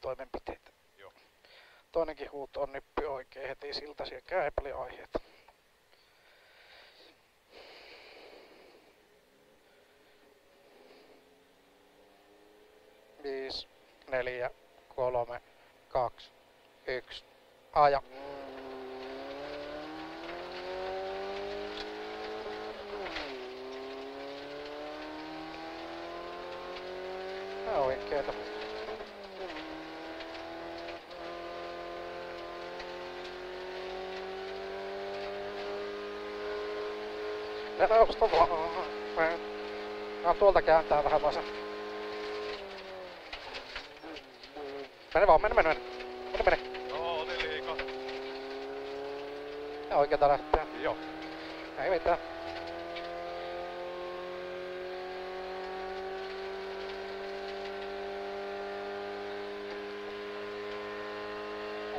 toimenpiteitä. Joo. Toinenkin huuto on nippi oikein heti siltä, sielläkään ei paljon aiheita. 5, 4, 3, 2, 1, aja. Nää on oikeeta. Neuvosto vaan. Tuolta kääntää vähän vasen. Mene vaan, mene. Joo, otin liikaa. Ja oikeeta lähtee. Joo. Ei mitään.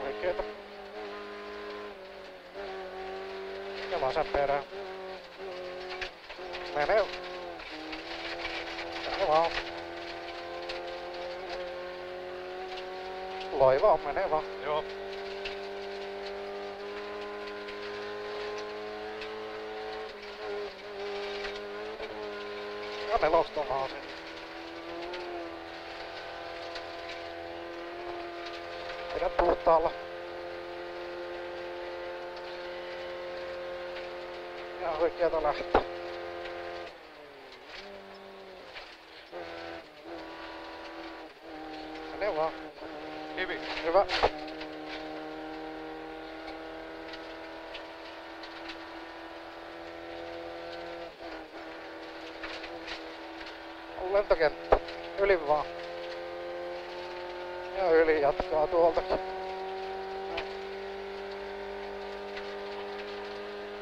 Oikeeta. Ja vasen perään. Mene vaan. Loiva, mene vaan. Joo. Ja nelosta vaan sen. Pidä puhtaalla. Ja oikeeta lähtee. Mene vaan. Kivi. Hyvä. On lentokenttä. Yli vaan. Ja yli jatkaa tuoltakin.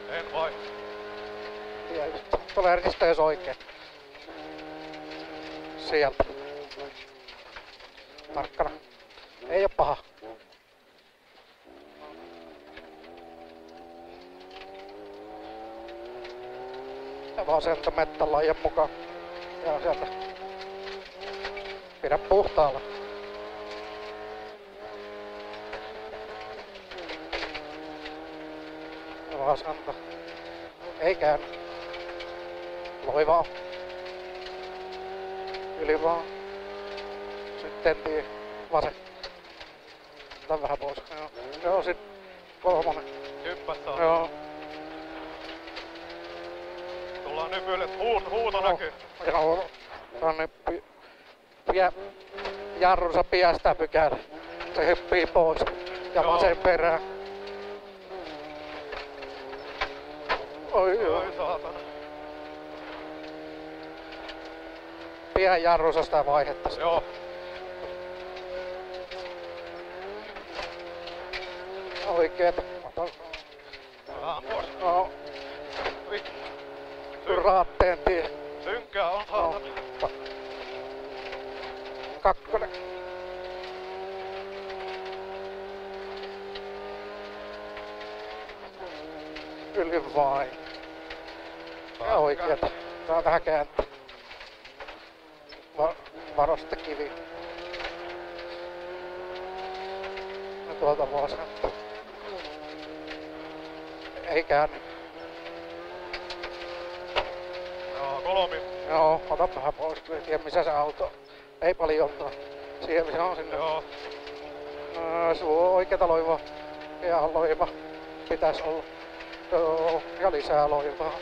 En vai. Ja just tulee risteys oikein. Sieltä. Tarkkana. Ei oo paha. Ja vasenta mettälaajan mukaan. Ja sieltä. Pidä puhtaalla. Ja vasenta. Ei käänny. Loivaa. Yli vaan. Sitten vasen. Tän vähän pois. Joo, sit kolmonen. Hyppäs Joo. Tullaan nypyille. Huuto näkyy. Joo. Tonne jarrunsa piästää pykälä. Se hyppii pois. Ja Joo. vasen perään. Oi joo. Oi saatana. Pidän jarrunsa sitä vaihetta. Joo. Oikeeta. Vähän pois. No, Vittu. raatteen tie. Synkkää on saatana. Kakkonen. Yli vain. Ja oikeeta. Saa vähän kääntää. Varo sitten kivi. Ja tuolta vasenta. Ei käänny. Joo, kolmi. Joo, ota vähän pois. En tiedä missä se auto. Ei paljonkaan. Siihen missä on sinne. Joo. Sulla on oikeeta loivaa. Ja loiva. Pitäis olla. Joo, ja lisää loivaa.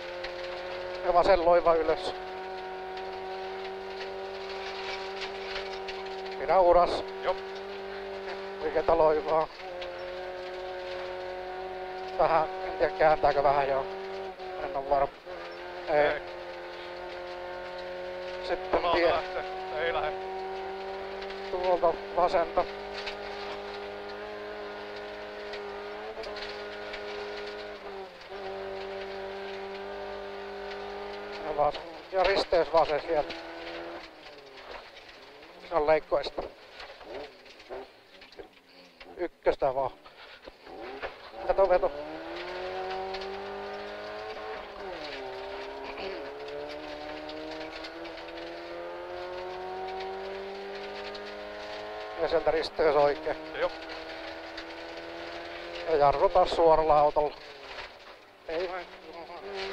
Ja vasen loiva ylös. Pidä uras. Joo. Oikeeta loivaa. Vähän, en tiedä kääntääkö vähän joo. En oo varma. Ei. Sitten Punalta tie. lähtee. Ei lähde. Tuolta vasenta. Ja risteys vasen sieltä. Se on leikkoista. Ykköstä vaan. Veto. Ja sieltä risteys oikein. Joo. Ja jarru taas suoralla autolla. Ei vai.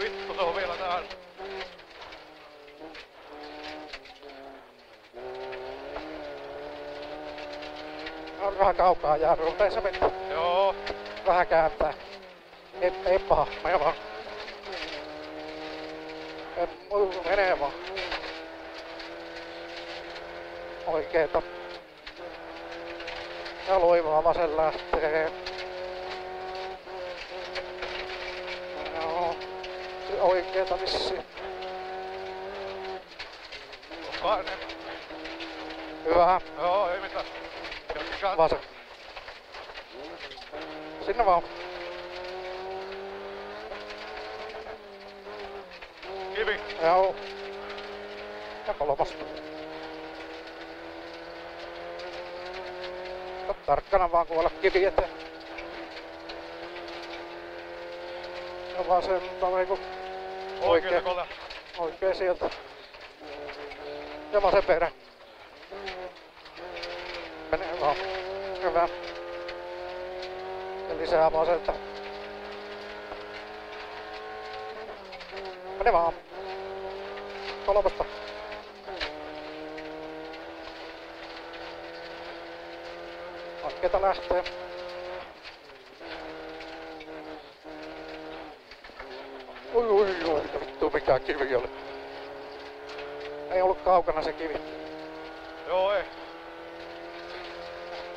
Vittu, se on vielä täällä. On vähän kaukaa jarru, ei se mennä. Joo. Vähän kääntää. Ei paha, mene vaan. Menee vaan. Oikeeta. Ja loivaa vasen lähtee. Joo. Oikeeta vissiin. Onkaan enemmän. Hyvä. Joo, ei mitään. Jatketaan. Vasen. Sinne vaan. Kivi. Joo. Ja kolmosta. Tarkkana vaan kuolla kivi eteen. Ja vasenta vaiku. Oikein kolla. Oikein sieltä. Ja vasen perä. Menee vaan. Hyvä. Ja lisää vasenta. Mene vaan. Kolmosta. Oikeeta lähtee. Oi, vittu mikä kivi oli. Ei ollut kaukana se kivi. Joo, ei.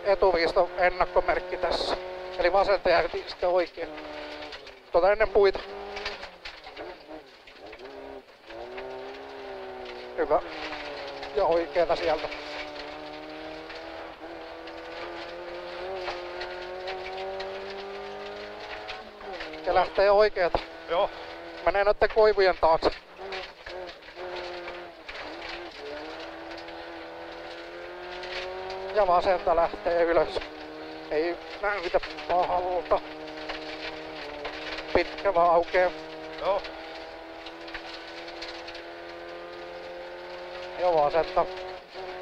Etuviisto ennakkomerkki tässä. Eli vasenta ja sitten oikein. Tuota ennen puita. Hyvä. Ja oikeeta sieltä. Ja lähtee oikeeta. Joo. Menee noitten koivujen taakse. Ja vasenta lähtee ylös. Ei näytä pahalta. Pitkä vaan aukeaa. Joo. Ja vasenta.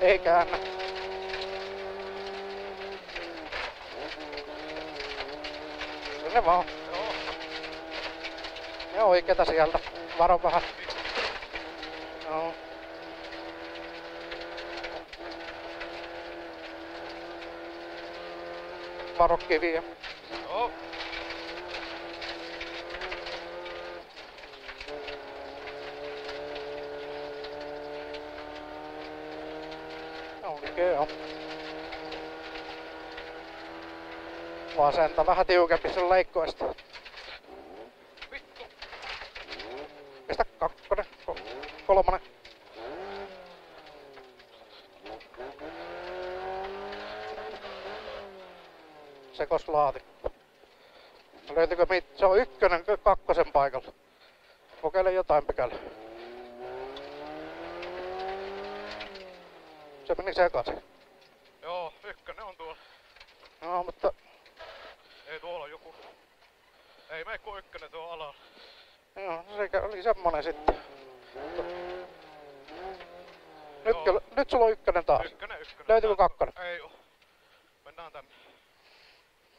Ei käännä. Sinne vaan. Joo. Ja oikeeta sieltä. Varo vähän. Joo. Varo kiviä. Joo. Oikea. Vasenta vähän tiukempi sen leikkoista. Vittu. Pistä kakkonen, kolmonen. Sekoslaatikko. Löytyykö se on ykkönen kakkosen paikalla. Kokeile jotain pykälää. Se meni sekaisin. Joo, ykkönen on tuolla. No, mutta Ei tuolla on joku. Ei mene kuin ykkönen tuolla alalla. joo, se oli semmonen sitten. Joo. Nyt sulla on ykkönen taas. Ykkönen. Löytyykö kakkonen? Ei oo. Mennään tänne.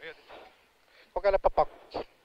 Mietitään. Kokeilepa pakki.